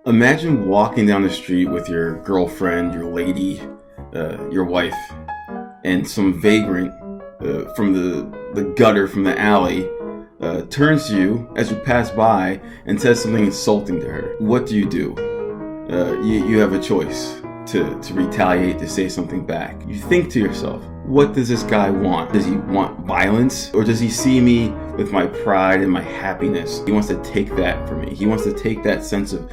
Imagine walking down the street with your girlfriend, your lady, your wife, and some vagrant from the gutter, from the alley, turns to you as you pass by and says something insulting to her. What do? You have a choice to retaliate, to say something back. You think to yourself, what does this guy want? Does he want violence? Or does he see me with my pride and my happiness? He wants to take that from me. He wants to take that sense of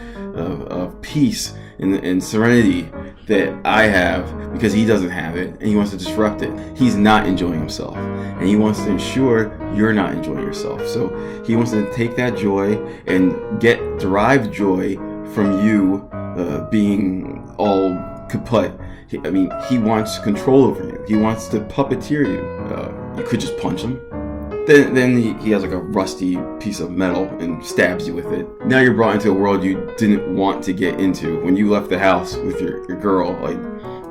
peace and serenity that I have because he doesn't have it, and he wants to disrupt it. He's not enjoying himself, and he wants to ensure you're not enjoying yourself. So he wants to take that joy and derive joy from you being all kaput. He wants control over you. He wants to puppeteer you. You could just punch him. Then he has like a rusty piece of metal and stabs you with it. Now you're brought into a world you didn't want to get into. When you left the house with your girl, like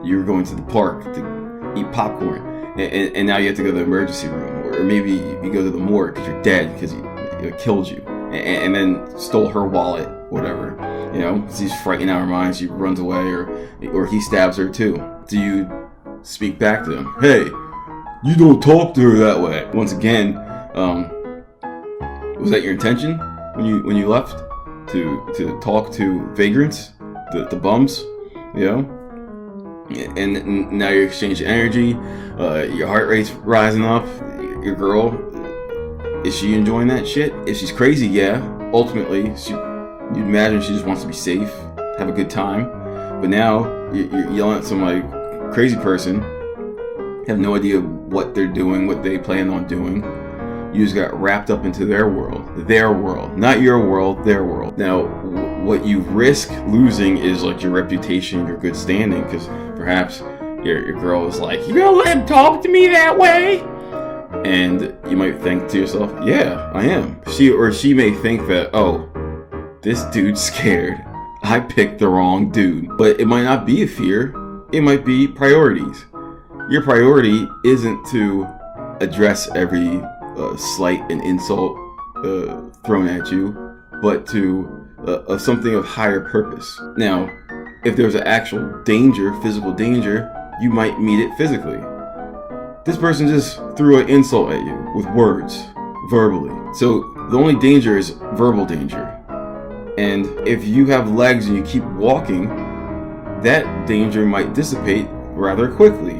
you were going to the park to eat popcorn, and now you have to go to the emergency room, or maybe you go to the morgue because you're dead because he killed you, and then stole her wallet, whatever. She's frightened out of her mind. She runs away, or he stabs her too. Do you speak back to him? Hey, you don't talk to her that way. Once again, was that your intention when you left to talk to vagrants, the bums, And now you're exchanging energy. Your heart rate's rising up. Your girl, is she enjoying that shit? If she's crazy, yeah. Ultimately, you'd imagine she just wants to be safe, have a good time. But now you're yelling at some like crazy person. Have no idea what they're doing, what they plan on doing. You just got wrapped up into their world, not your world, their world. Now, what you risk losing is like your reputation, your good standing, because perhaps your girl is like, "You gonna let him talk to me that way?" And you might think to yourself, "Yeah, I am." She may think that, "Oh, this dude's scared. I picked the wrong dude." But it might not be a fear. It might be priorities. Your priority isn't to address every slight and insult thrown at you, but to something of higher purpose. Now, if there's an actual danger, physical danger, you might meet it physically. This person just threw an insult at you with words, verbally. So the only danger is verbal danger. And if you have legs and you keep walking, that danger might dissipate rather quickly.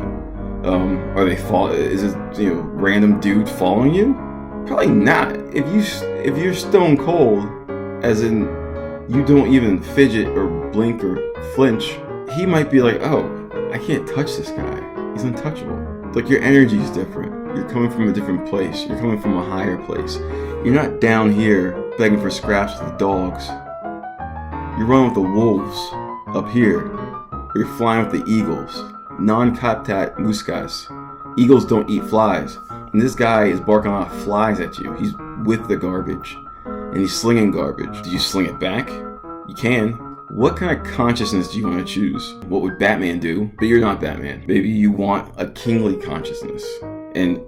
Is this random dude following you? Probably not. If you're stone cold, as in you don't even fidget or blink or flinch, he might be like, "Oh, I can't touch this guy. He's untouchable." Like your energy is different. You're coming from a different place. You're coming from a higher place. You're not down here begging for scraps with the dogs. You're running with the wolves up here. Or you're flying with the eagles. Non-captat muscas. Eagles don't eat flies. And this guy is barking off flies at you. He's with the garbage. And he's slinging garbage. Do you sling it back? You can. What kind of consciousness do you want to choose? What would Batman do? But you're not Batman. Maybe you want a kingly consciousness. And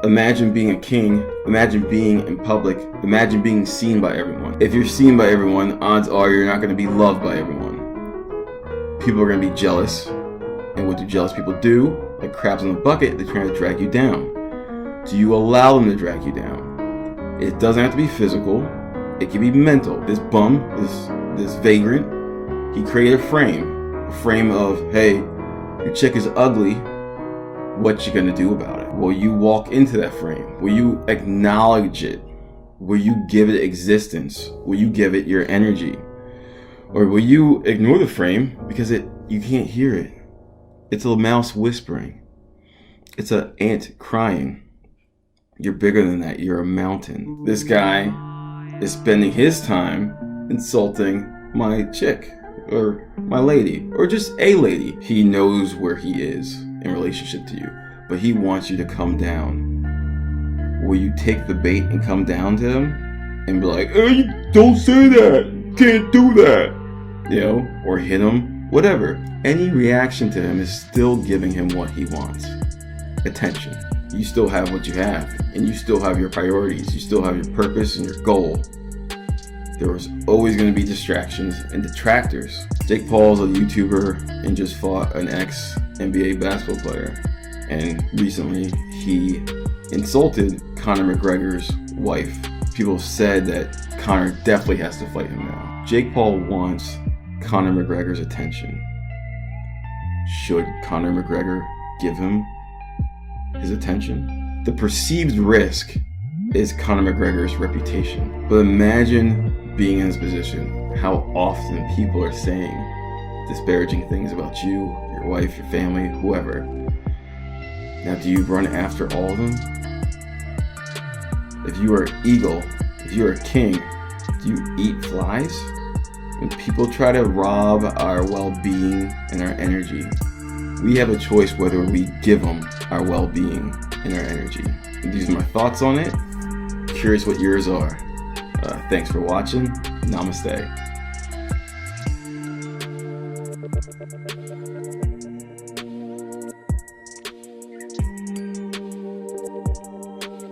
imagine being a king. Imagine being in public. Imagine being seen by everyone. If you're seen by everyone, odds are you're not going to be loved by everyone. People are going to be jealous. And what do jealous people do? Like crabs in a bucket, they're trying to drag you down. Do you allow them to drag you down? It doesn't have to be physical. It can be mental. This bum, this vagrant, he created a frame of, hey, your chick is ugly. What you gonna do about it? Will you walk into that frame? Will you acknowledge it? Will you give it existence? Will you give it your energy? Or will you ignore the frame because you can't hear it? It's a mouse whispering. It's an ant crying. You're bigger than that. You're a mountain. This guy is spending his time insulting my chick or my lady or just a lady. He knows where he is in relationship to you, but he wants you to come down. Will you take the bait and come down to him and be like, "Hey, don't say that. Can't do that." Or hit him. Whatever. Any reaction to him is still giving him what he wants. Attention. You still have what you have, and you still have your priorities. You still have your purpose and your goal. there was always going to be distractions and detractors. Jake Paul's a YouTuber and just fought an ex-NBA basketball player. And recently, he insulted Conor McGregor's wife. People said that Conor definitely has to fight him now. Jake Paul wants Conor McGregor's attention. Should Conor McGregor give him his attention? The perceived risk is Conor McGregor's reputation. But imagine being in this position, how often people are saying disparaging things about you, your wife, your family, whoever. Now, do you run after all of them? If you are an eagle, if you are a king, do you eat flies? When people try to rob our well-being and our energy, we have a choice whether we give them our well-being and our energy. And these are my thoughts on it. Curious what yours are. Thanks for watching. Namaste.